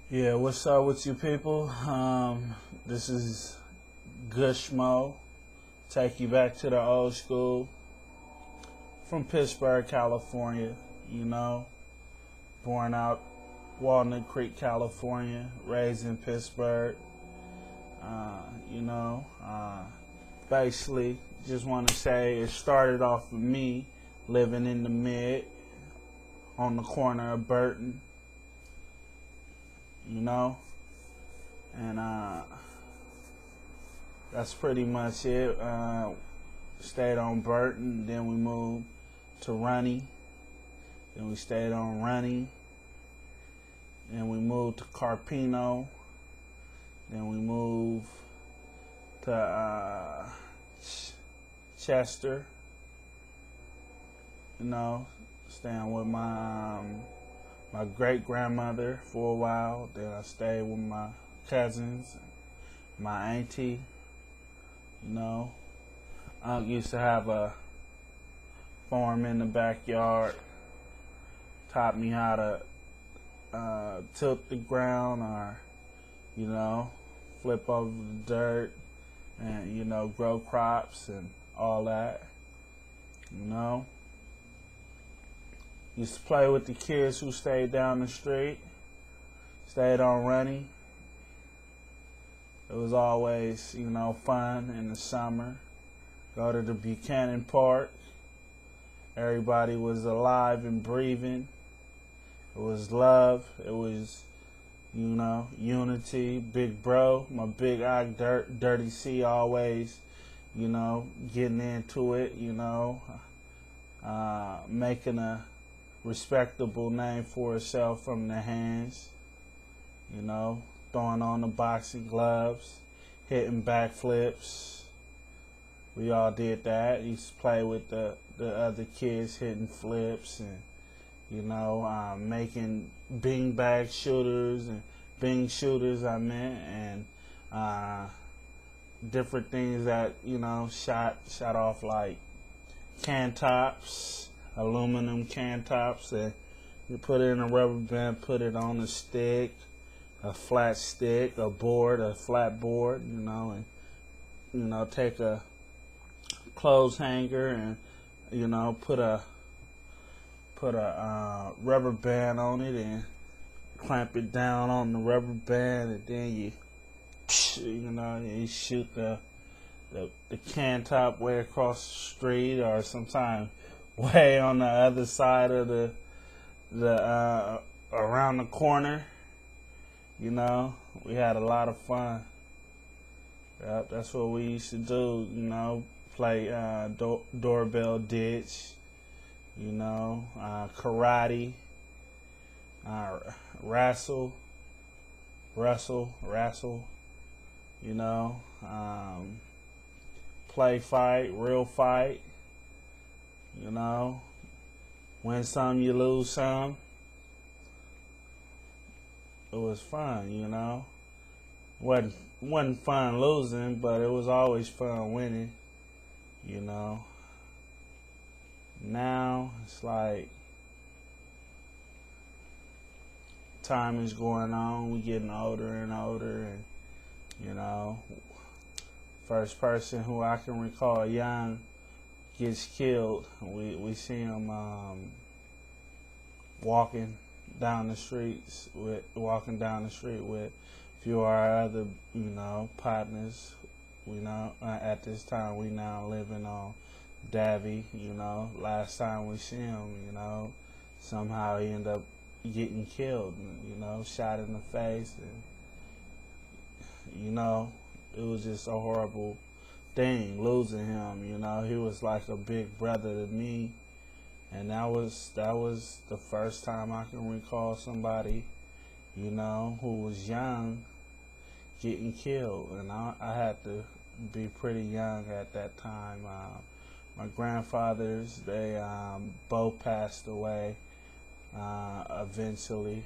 Yeah, what's up with you people? This is Gushmo. Take you back to the old school from Pittsburgh, California. You know, born out Walnut Creek, California, raised in Pittsburgh. Uh, you know, uh, Basically, just want to say it started off with me living in the mid on the corner of Burton. You know, and that's pretty much it. Stayed on Burton, then we moved to Runny, then we stayed on Runny, then we moved to Carpino, then we moved to Chester, staying with my great grandmother for a while. Then I stayed with my cousins, my auntie. You know, Unc used to have a farm in the backyard. Taught me how to tilt the ground, or flip over the dirt, and grow crops and all that. You know, used to play with the kids who stayed down the street. Stayed on Running. It was always, fun in the summer. Go to the Buchanan Park. Everybody was alive and breathing. It was love. It was, unity. Big bro, my big eye, Dirty C, always, getting into it, making a respectable name for herself from the hands, throwing on the boxing gloves, hitting backflips. We all did that. Used to play with the other kids hitting flips and, making beanbag shooters and bing shooters, and different things that, shot off, like can tops, aluminum can tops that you put it in a rubber band, put it on a stick, a flat stick, a board, a flat board, and take a clothes hanger and put a rubber band on it and clamp it down on the rubber band, and then you shoot the can top way across the street, or sometimes way on the other side of the around the corner. We had a lot of fun. Yep, that's what we used to do. Play doorbell ditch. Karate, wrestle, play fight, real fight, win some, you lose some. It was fun, wasn't fun losing, but it was always fun winning, Now it's like time is going on, we getting older and older, and first person who I can recall young gets killed. We see him walking down the street with a few of our other partners. At this time we now living on Davy. Last time we see him, somehow he ended up getting killed, shot in the face, and it was just a horrible thing losing him. He was like a big brother to me, and that was the first time I can recall somebody, who was young getting killed, and I had to be pretty young at that time. My grandfathers, they both passed away eventually.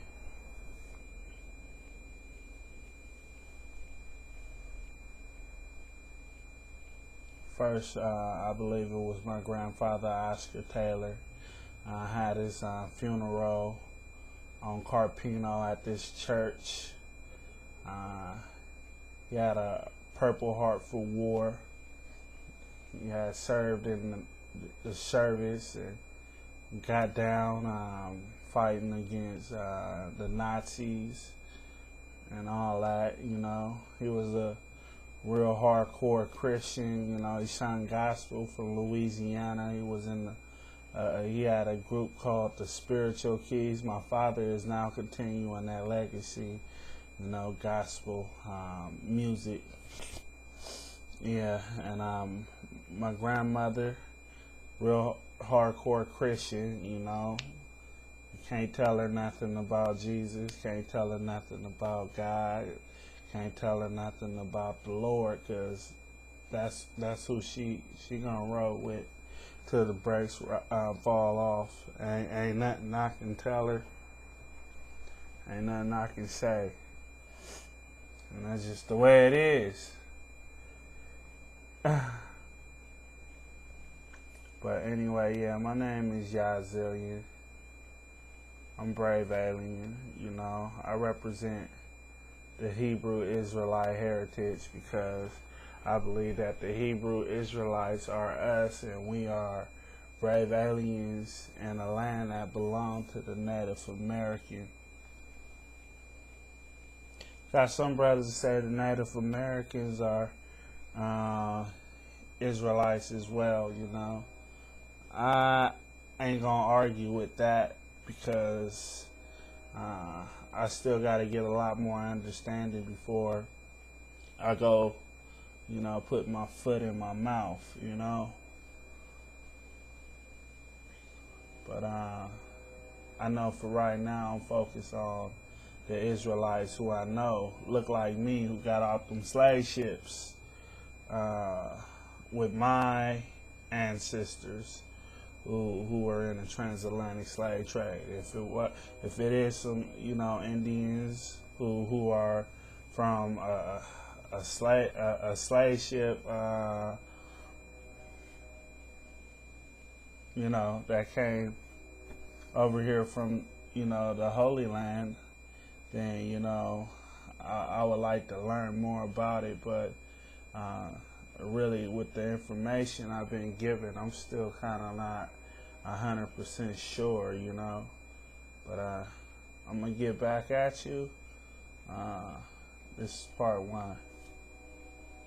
First, I believe it was my grandfather, Oscar Taylor. I had his funeral on Carpino at this church. He had a Purple Heart for War. He had served in the service and got down fighting against the Nazis and all that. He was a real hardcore Christian. He sung gospel from Louisiana. He was in he had a group called the Spiritual Keys. My father is now continuing that legacy, gospel music. Yeah, and my grandmother, real hardcore Christian. You can't tell her nothing about Jesus. Can't tell her nothing about God. Can't tell her nothing about the Lord, because that's who she gonna roll with till the brakes fall off. Ain't nothing I can tell her. Ain't nothing I can say. And that's just the way it is. But anyway, yeah, my name is Yazillion. I'm Brave Alien. I represent the Hebrew Israelite heritage because I believe that the Hebrew Israelites are us and we are brave aliens in a land that belonged to the Native American. Got some brothers that say the Native Americans are Israelites as well. I ain't gonna argue with that because I still got to get a lot more understanding before I go, put my foot in my mouth, But I know for right now I'm focused on the Israelites who I know look like me, who got off them slave ships with my ancestors who were in the transatlantic slave trade. If it is some Indians who are from a slave ship that came over here from the Holy Land, then I would like to learn more about it. But really, with the information I've been given, I'm still kind of not 100% sure, But I'm gonna get back at you. This is part 1.